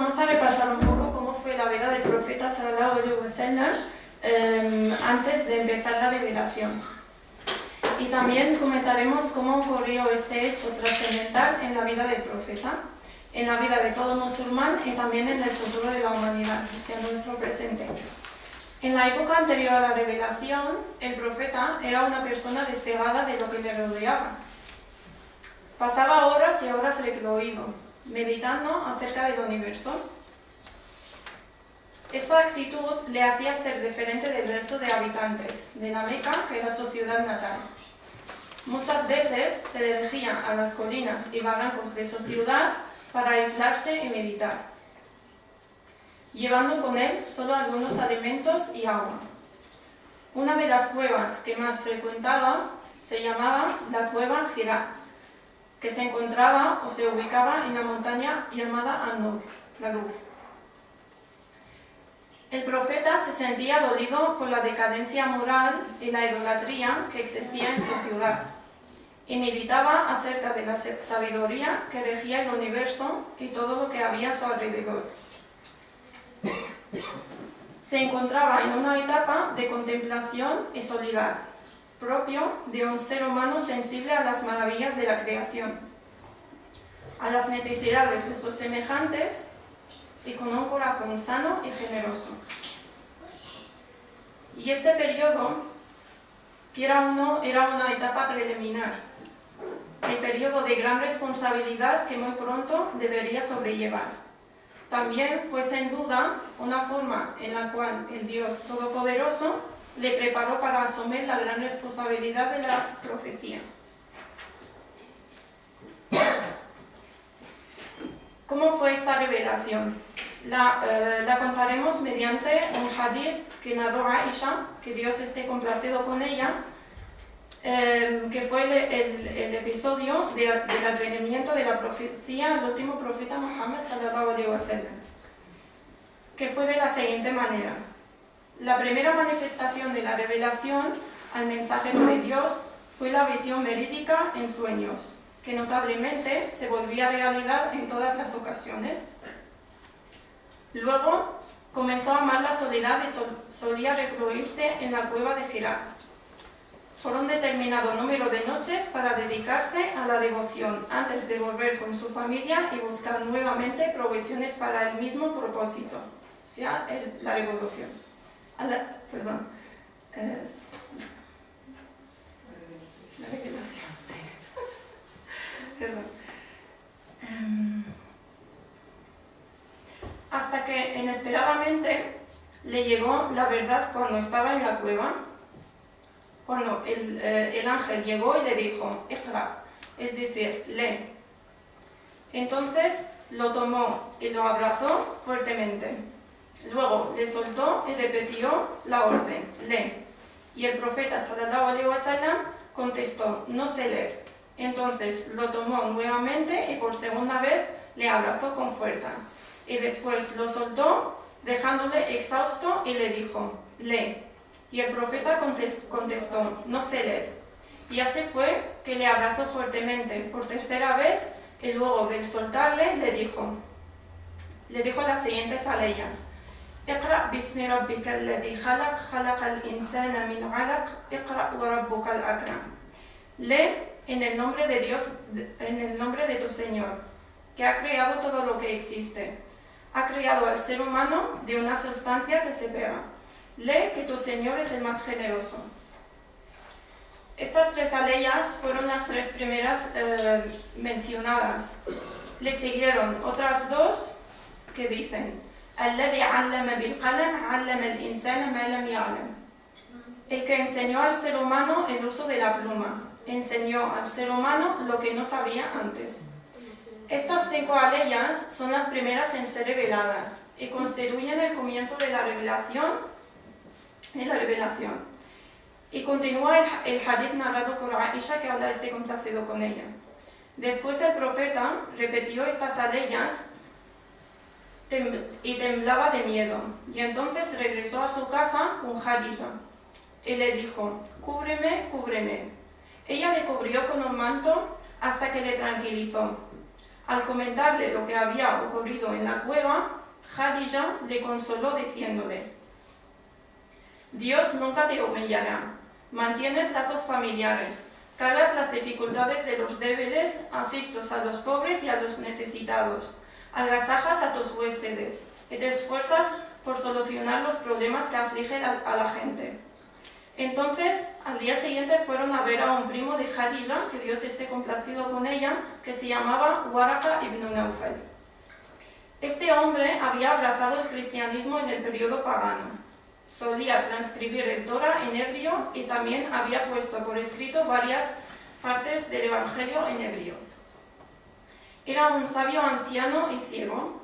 Vamos a repasar un poco cómo fue la vida del profeta sallallahu alaihi wasallam antes de empezar la revelación. Y también comentaremos cómo ocurrió este hecho trascendental en la vida del profeta, en la vida de todo musulmán y también en el futuro de la humanidad, o sea, nuestro presente. En la época anterior a la revelación, el profeta era una persona despegada de lo que le rodeaba. Pasaba horas y horas recluido, meditando acerca del universo. Esta actitud le hacía ser diferente del resto de habitantes de la Meca, que era su ciudad natal. Muchas veces se dirigía a las colinas y barrancos de su ciudad para aislarse y meditar, llevando con él solo algunos alimentos y agua. Una de las cuevas que más frecuentaba se llamaba la cueva Hira, que se encontraba o se ubicaba en la montaña llamada An-Nur, la luz. El profeta se sentía dolido por la decadencia moral y la idolatría que existía en su ciudad, y meditaba acerca de la sabiduría que regía el universo y todo lo que había a su alrededor. Se encontraba en una etapa de contemplación y soledad, propio de un ser humano sensible a las maravillas de la creación, a las necesidades de sus semejantes y con un corazón sano y generoso. Y este periodo, quiera o no, era una etapa preliminar, el periodo de gran responsabilidad que muy pronto debería sobrellevar. También fue sin duda una forma en la cual el Dios Todopoderoso le preparó para asumir la gran responsabilidad de la profecía. ¿Cómo fue esta revelación? La contaremos mediante un hadith que narró Aisha, que Dios esté complacido con ella, que fue el episodio del advenimiento de la profecía al último profeta Muhammad sallallahu alaihi wasallam, que fue de la siguiente manera. La primera manifestación de la revelación al mensajero de Dios fue la visión verídica en sueños, que notablemente se volvía realidad en todas las ocasiones. Luego comenzó a amar la soledad y solía recluirse en la cueva de Hira por un determinado número de noches para dedicarse a la devoción antes de volver con su familia y buscar nuevamente provisiones para el mismo propósito, o sea, la revolución. La revelación, sí. Perdón. Hasta que inesperadamente le llegó la verdad cuando estaba en la cueva, cuando el ángel llegó y le dijo, Iqra, es decir, lee. Entonces lo tomó y lo abrazó fuertemente. Luego le soltó y repitió la orden, lee. Y el profeta sallallahu alaihi wasallam contestó, no sé leer. Entonces lo tomó nuevamente y por segunda vez le abrazó con fuerza. Y después lo soltó, dejándole exhausto, y le dijo, lee. Y el profeta contestó, no sé leer. Y así fue que le abrazó fuertemente por tercera vez, y luego de soltarle le dijo las siguientes aleyas. Iqra bismi rabbika alladhi khalaq, khalaqal insana min 'alaq, iqra wa rabbukal akram. Lee en el nombre de Dios, en el nombre de tu Señor, que ha creado todo lo que existe. Ha creado al ser humano de una sustancia que se pega. Lee que tu Señor es el más generoso. Estas tres aleyas fueron las tres primeras mencionadas. Le siguieron otras dos que dicen, Alladhi 'allama bil qalam 'allama al insana ma lam ya'lam. El que enseñó al ser humano el uso de la pluma, enseñó al ser humano lo que no sabía antes. Estas 5 aleyas son las primeras en ser reveladas y constituyen el comienzo de la revelación. Y continúa el hadith narrado por Aisha, que Allah esté complacido con ella. Después el profeta repitió estas aleyas y temblaba de miedo, y entonces regresó a su casa con Khadija y le dijo, cúbreme, cúbreme. Ella le cubrió con un manto hasta que le tranquilizó. Al comentarle lo que había ocurrido en la cueva, Jadilla le consoló diciéndole: Dios nunca te humillará, mantienes lazos familiares, cargas las dificultades de los débiles, asistes a los pobres y a los necesitados, agasajas a tus huéspedes y te esfuerzas por solucionar los problemas que afligen a la gente. Entonces, al día siguiente fueron a ver a un primo de Jadilla, que Dios esté complacido con ella, que se llamaba Waraka ibn Naufal. Este hombre había abrazado el cristianismo en el periodo pagano. Solía transcribir el Torah en hebreo y también había puesto por escrito varias partes del Evangelio en hebreo. Era un sabio anciano y ciego.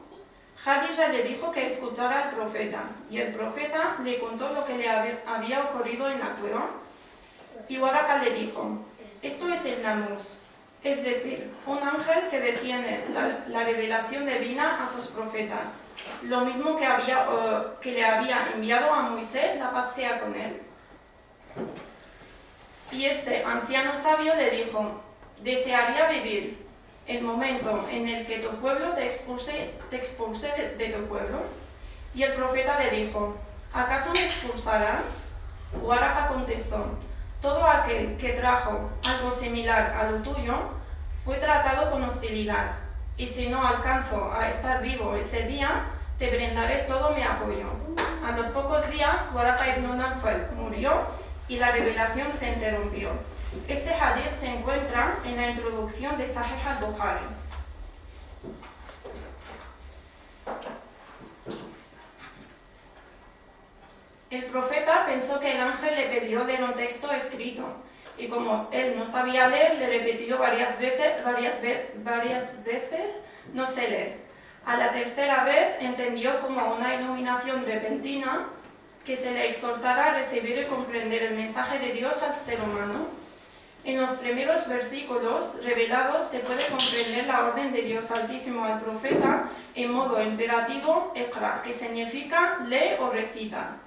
Jadilla le dijo que escuchara al profeta, y el profeta le contó lo que le había ocurrido en la cueva. Y Waraka le dijo: esto es el Namuz, es decir, un ángel que desciende la revelación divina a sus profetas, lo mismo que le había enviado a Moisés, la paz sea con él. Y este anciano sabio le dijo: desearía vivir el momento en el que tu pueblo te expulse de tu pueblo. Y el profeta le dijo: ¿acaso me expulsarán? Waraka contestó: todo aquel que trajo algo similar a lo tuyo fue tratado con hostilidad, y si no alcanzo a estar vivo ese día, te brindaré todo mi apoyo. A los pocos días, Waraka ibn Naufal murió y la revelación se interrumpió. Este hadith se encuentra en la introducción de Sahih al-Bukhari. El profeta pensó que el ángel le pidió leer un texto escrito, y como él no sabía leer, le repitió varias veces, no sé leer. A la tercera vez entendió como una iluminación repentina que se le exhortara a recibir y comprender el mensaje de Dios al ser humano. En los primeros versículos revelados se puede comprender la orden de Dios Altísimo al profeta en modo imperativo, Iqra, que significa lee o recita.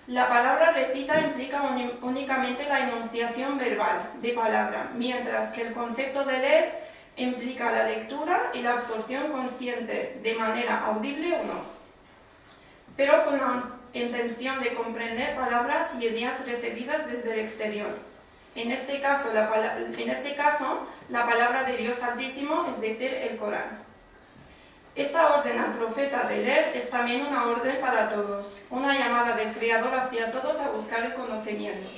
La palabra recita implica únicamente la enunciación verbal de palabra, mientras que el concepto de leer implica la lectura y la absorción consciente de manera audible o no, pero con la intención de comprender palabras y ideas recibidas desde el exterior. En este caso, la palabra de Dios Altísimo, es decir, el Corán. Esta orden al profeta de leer es también una orden para todos, una llamada del Creador hacia todos a buscar el conocimiento.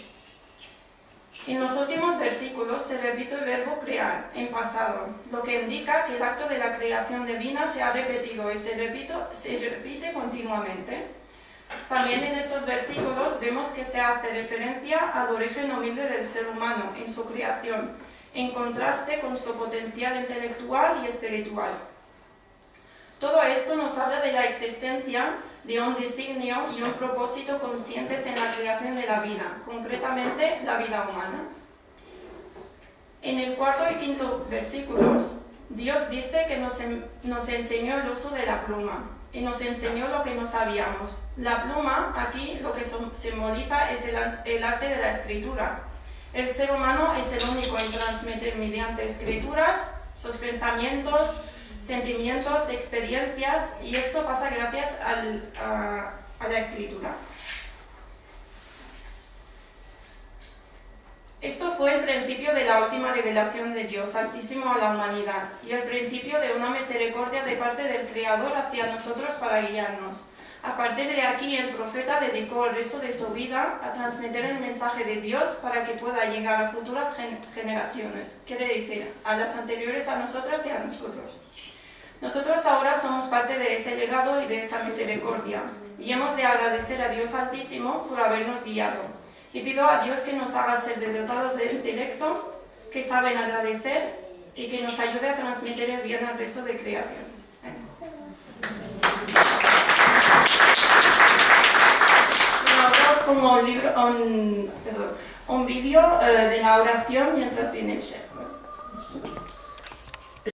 En los últimos versículos se repite el verbo crear, en pasado, lo que indica que el acto de la creación divina se ha repetido y se repite continuamente. También en estos versículos vemos que se hace referencia al origen humilde del ser humano en su creación, en contraste con su potencial intelectual y espiritual. Todo esto nos habla de la existencia de un designio y un propósito conscientes en la creación de la vida, concretamente la vida humana. En el cuarto y quinto versículos, Dios dice que nos enseñó el uso de la pluma y nos enseñó lo que no sabíamos. La pluma, aquí, lo que simboliza es el arte de la escritura. El ser humano es el único en transmitir mediante escrituras sus pensamientos, sentimientos, experiencias, y esto pasa gracias a la escritura. Esto fue el principio de la última revelación de Dios Altísimo a la humanidad y el principio de una misericordia de parte del Creador hacia nosotros para guiarnos. A partir de aquí, el profeta dedicó el resto de su vida a transmitir el mensaje de Dios para que pueda llegar a futuras generaciones, quiere decir, a las anteriores a nosotros y a nosotros. Nosotros ahora somos parte de ese legado y de esa misericordia, y hemos de agradecer a Dios Altísimo por habernos guiado. Y pido a Dios que nos haga ser dotados de intelecto, que saben agradecer y que nos ayude a transmitir el bien al resto de creación. Bueno, ahora os pongo un vídeo de la oración mientras viene el Sheikh.